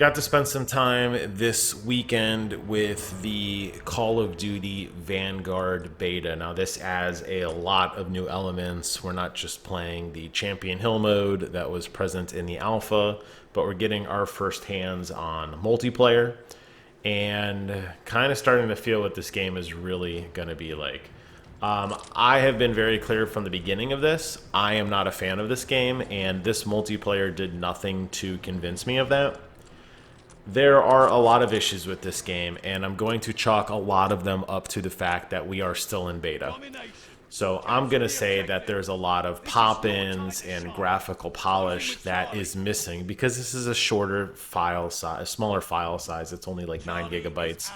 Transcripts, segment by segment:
Got to spend some time this weekend with the Call of Duty Vanguard beta. Now, this adds a lot of new elements. We're not just playing the Champion Hill mode that was present in the alpha, but we're getting our first hands on multiplayer and kind of starting to feel what this game is really going to be like. I have been very clear from the beginning of this. I am not a fan of this game, and this multiplayer did nothing to convince me of that. There are a lot of issues with this game, and I'm going to chalk a lot of them up to the fact that we are still in beta. So I'm going to say that there's a lot of pop-ins and graphical polish that is missing because this is a shorter file size, a smaller file size. It's only like 9 gigabytes.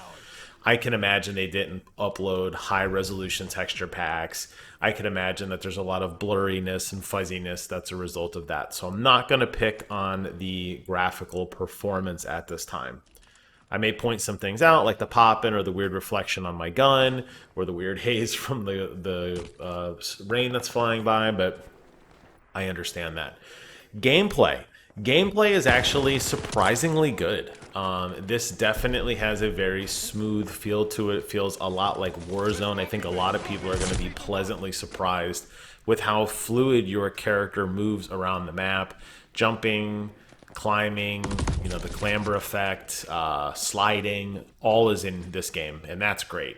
I can imagine they didn't upload high resolution texture packs. I can imagine that there's a lot of blurriness and fuzziness that's a result of that. So I'm not going to pick on the graphical performance at this time. I may point some things out, like the pop-in or the weird reflection on my gun, or the weird haze from the rain that's flying by, but I understand that. Gameplay. Gameplay is actually surprisingly good. This definitely has a very smooth feel to it. It feels a lot like Warzone. I think a lot of people are going to be pleasantly surprised with how fluid your character moves around the map. Jumping, climbing, the clamber effect, sliding, all is in this game, and that's great.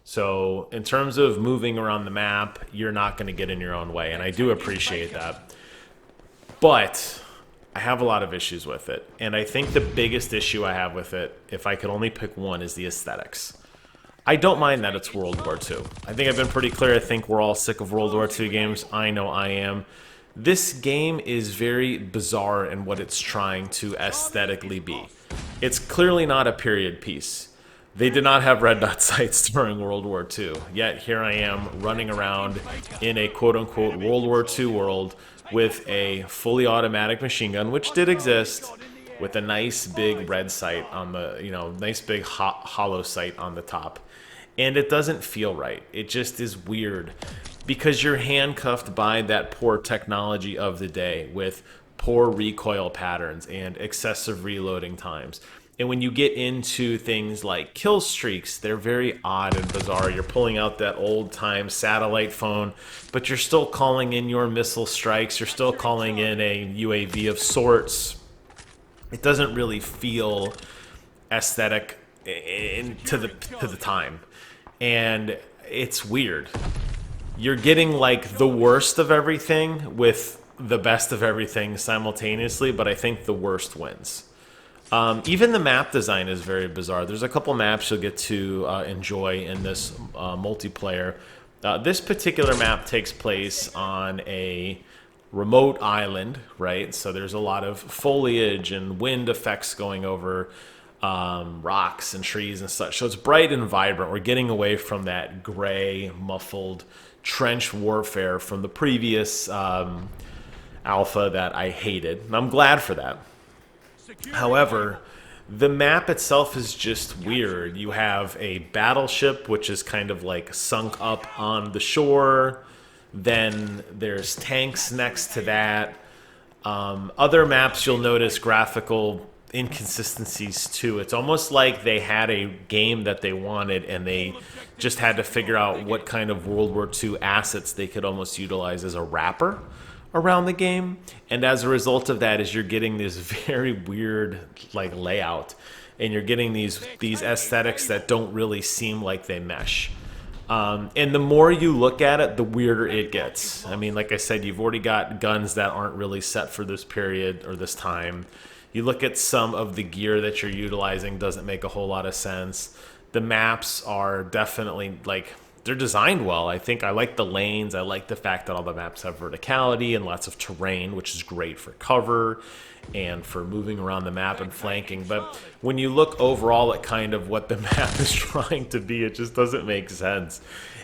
So in terms of moving around the map, you're not going to get in your own way, and I do appreciate that. But I have a lot of issues with it, and I think the biggest issue I have with it, if I could only pick one, is the aesthetics. I don't mind that it's World War II. I think I've been pretty clear. I think we're all sick of World War II games. I know I am. This game is very bizarre in what it's trying to aesthetically be. It's clearly not a period piece. They did not have red dot sights during World War II, yet here I am running around in a quote-unquote World War II world with a fully automatic machine gun, which did exist, with a nice big red sight on the, nice big hollow sight on the top. And it doesn't feel right. It just is weird because you're handcuffed by that poor technology of the day with poor recoil patterns and excessive reloading times. And when you get into things like kill streaks, they're very odd and bizarre. You're pulling out that old-time satellite phone, but you're still calling in your missile strikes. You're still calling in a UAV of sorts. It doesn't really feel aesthetic to the time. And it's weird. You're getting like the worst of everything with the best of everything simultaneously, but I think the worst wins. Even the map design is very bizarre. There's a couple maps you'll get to enjoy in this multiplayer. This particular map takes place on a remote island, right? So there's a lot of foliage and wind effects going over rocks and trees and such. So it's bright and vibrant. We're getting away from that gray, muffled trench warfare from the previous alpha that I hated. And I'm glad for that. However, the map itself is just weird. You have a battleship, which is kind of like sunk up on the shore. Then there's tanks next to that. Other maps, you'll notice graphical inconsistencies too. It's almost like they had a game that they wanted and they just had to figure out what kind of World War II assets they could almost utilize as a wrapper around the game, and as a result of that is you're getting this very weird like layout, and you're getting these aesthetics that don't really seem like they mesh. And the more you look at it, the weirder it gets. I mean, like I said, you've already got guns that aren't really set for this period or this time. You look at some of the gear that you're utilizing, doesn't make a whole lot of sense. The maps are definitely like, they're designed well. I think I like the lanes. I like the fact that all the maps have verticality and lots of terrain, which is great for cover and for moving around the map and flanking. But when you look overall at kind of what the map is trying to be, it just doesn't make sense.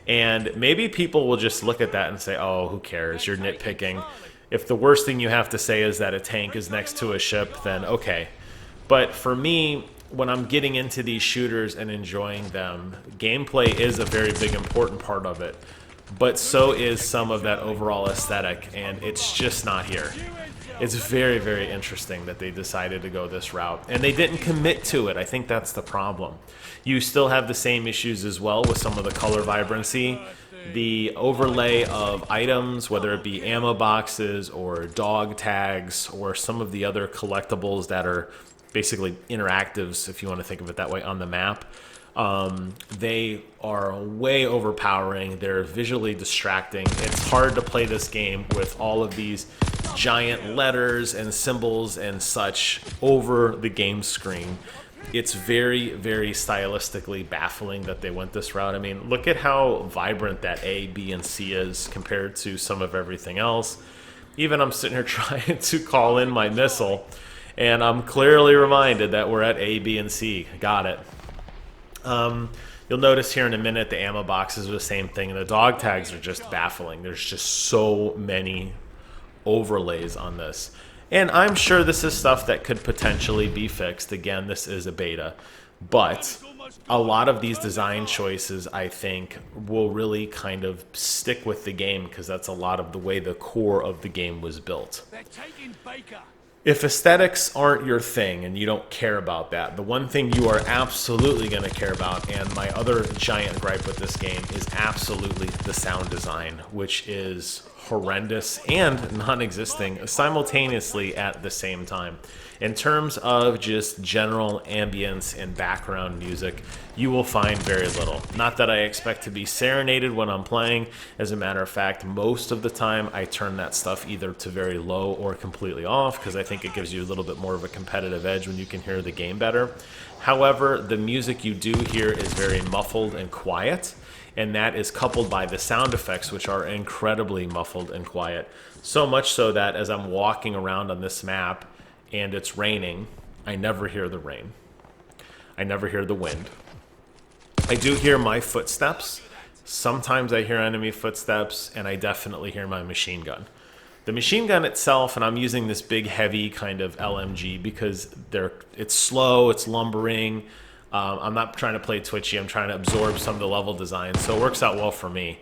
And maybe people will just look at that and say, oh, who cares? You're nitpicking. If the worst thing you have to say is that a tank is next to a ship, then okay. But for me, when I'm getting into these shooters and enjoying them, gameplay is a very big important part of it, but so is some of that overall aesthetic, and it's just not here. It's very, very interesting that they decided to go this route. And they didn't commit to it. I think that's the problem. You still have the same issues as well with some of the color vibrancy. The overlay of items, whether it be ammo boxes or dog tags or some of the other collectibles that are basically interactives, if you want to think of it that way, on the map. They are way overpowering. They're visually distracting. It's hard to play this game with all of these giant letters and symbols and such over the game screen. It's very, very stylistically baffling that they went this route. I mean, look at how vibrant that A, B, and C is compared to some of everything else. Even I'm sitting here trying to call in my missile, and I'm clearly reminded that we're at A, B, and C. Got it. You'll notice here in a minute the ammo boxes are the same thing. The dog tags are just baffling. There's just so many overlays on this. And I'm sure this is stuff that could potentially be fixed. Again, this is a beta. But a lot of these design choices, I think, will really kind of stick with the game because that's a lot of the way the core of the game was built. If aesthetics aren't your thing and you don't care about that, the one thing you are absolutely going to care about, and my other giant gripe with this game, is absolutely the sound design, which is horrendous and non-existing simultaneously at the same time. In terms of just general ambience and background music, you will find very little. Not that I expect to be serenaded when I'm playing. As a matter of fact, most of the time I turn that stuff either to very low or completely off because I think it gives you a little bit more of a competitive edge when you can hear the game better. However, the music you do hear is very muffled and quiet, and that is coupled by the sound effects, which are incredibly muffled and quiet. So much so that as I'm walking around on this map and it's raining, I never hear the rain. I never hear the wind. I do hear my footsteps. Sometimes I hear enemy footsteps, and I definitely hear my machine gun. The machine gun itself, and I'm using this big, heavy kind of LMG because it's slow, it's lumbering. I'm not trying to play twitchy. I'm trying to absorb some of the level design, so it works out well for me.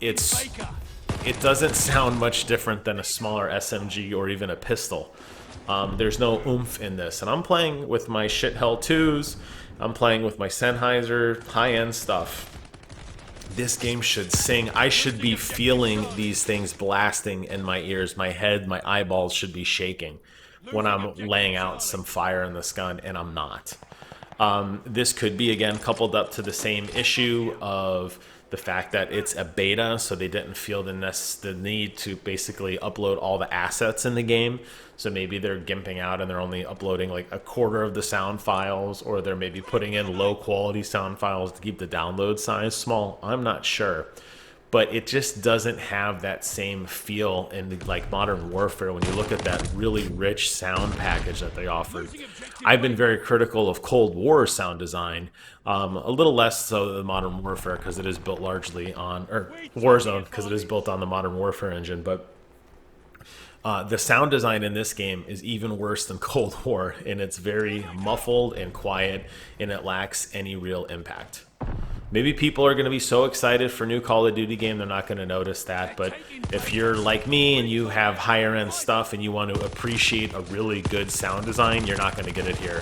It doesn't sound much different than a smaller SMG or even a pistol. There's no oomph in this, and I'm playing with my shit hell 2s. I'm playing with my Sennheiser high-end stuff. This game should sing. I should be feeling these things blasting in my ears. My head, my eyeballs should be shaking when I'm laying out some fire in this gun, and I'm not. This could be, again, coupled up to the same issue of the fact that it's a beta, so they didn't feel the need to basically upload all the assets in the game. So maybe they're gimping out and they're only uploading like a quarter of the sound files, or they're maybe putting in low quality sound files to keep the download size small. I'm not sure. But it just doesn't have that same feel in like Modern Warfare when you look at that really rich sound package that they offered. I've been very critical of Cold War sound design, a little less so than Modern Warfare because it is built largely on, or Warzone because it is built on the Modern Warfare engine, but the sound design in this game is even worse than Cold War, and it's very muffled and quiet, and it lacks any real impact. Maybe people are going to be so excited for new Call of Duty game they're not going to notice that, but if you're like me and you have higher end stuff and you want to appreciate a really good sound design, you're not going to get it here.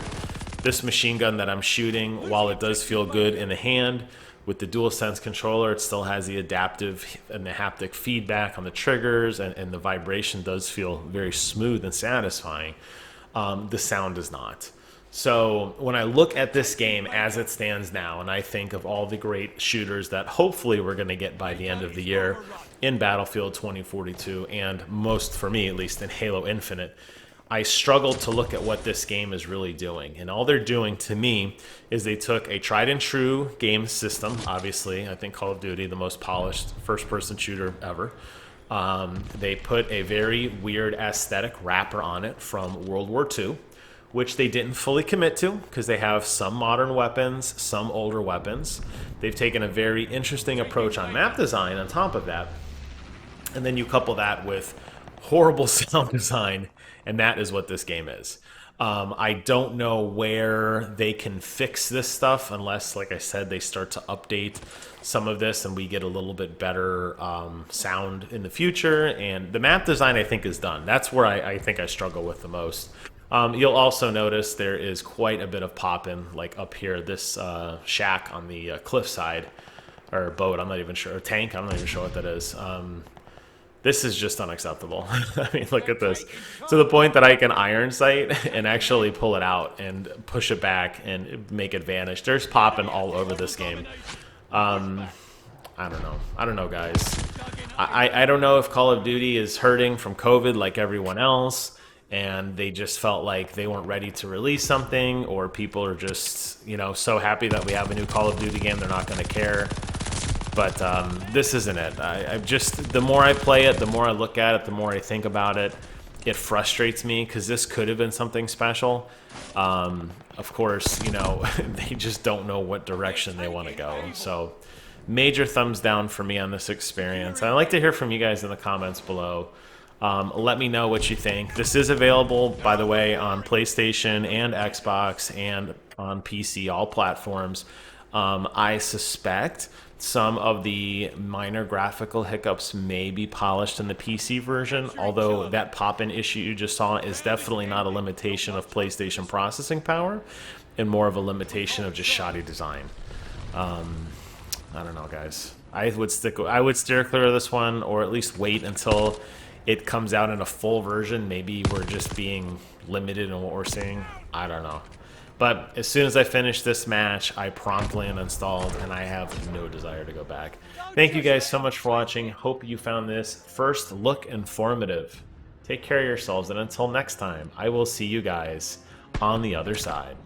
This machine gun that I'm shooting, while it does feel good in the hand, with the DualSense controller, it still has the adaptive and the haptic feedback on the triggers, and the vibration does feel very smooth and satisfying. The sound does not. So when I look at this game as it stands now, and I think of all the great shooters that hopefully we're going to get by the end of the year in Battlefield 2042, and most, for me at least, in Halo Infinite, I struggled to look at what this game is really doing. And all they're doing to me is they took a tried and true game system, obviously, I think Call of Duty, the most polished first-person shooter ever. They put a very weird aesthetic wrapper on it from World War II, which they didn't fully commit to because they have some modern weapons, some older weapons. They've taken a very interesting approach on map design on top of that. And then you couple that with horrible sound design, and that is what this game is. I don't know where they can fix this stuff unless, like I said, they start to update some of this and we get a little bit better sound in the future. And the map design, I think, is done. That's where I think I struggle with the most. You'll also notice there is quite a bit of popping, like up here, this shack on the cliffside, or boat, I'm not even sure, or tank, I'm not even sure what that is. This is just unacceptable. I mean, look at this. To the point that I can iron sight and actually pull it out and push it back and make it vanish. There's popping all over this game. I don't know. I don't know, guys. I don't know if Call of Duty is hurting from COVID like everyone else, and they just felt like they weren't ready to release something, or people are just, you know, so happy that we have a new Call of Duty game, they're not going to care. But this isn't it. I just, the more I play it, the more I look at it, the more I think about it, it frustrates me because this could have been something special. Of course, you know, they just don't know what direction they want to go. So major thumbs down for me on this experience. I'd like to hear from you guys in the comments below. Let me know what you think. This is available, by the way, on PlayStation and Xbox and on PC, all platforms. I suspect some of the minor graphical hiccups may be polished in the PC version, although that pop-in issue you just saw is definitely not a limitation of PlayStation processing power and more of a limitation of just shoddy design. I don't know, guys. I would steer clear of this one, or at least wait until it comes out in a full version. Maybe we're just being limited in what we're seeing. I don't know. But as soon as I finish this match, I promptly uninstalled, and I have no desire to go back. Thank you guys so much for watching. Hope you found this first look informative. Take care of yourselves, and until next time, I will see you guys on the other side.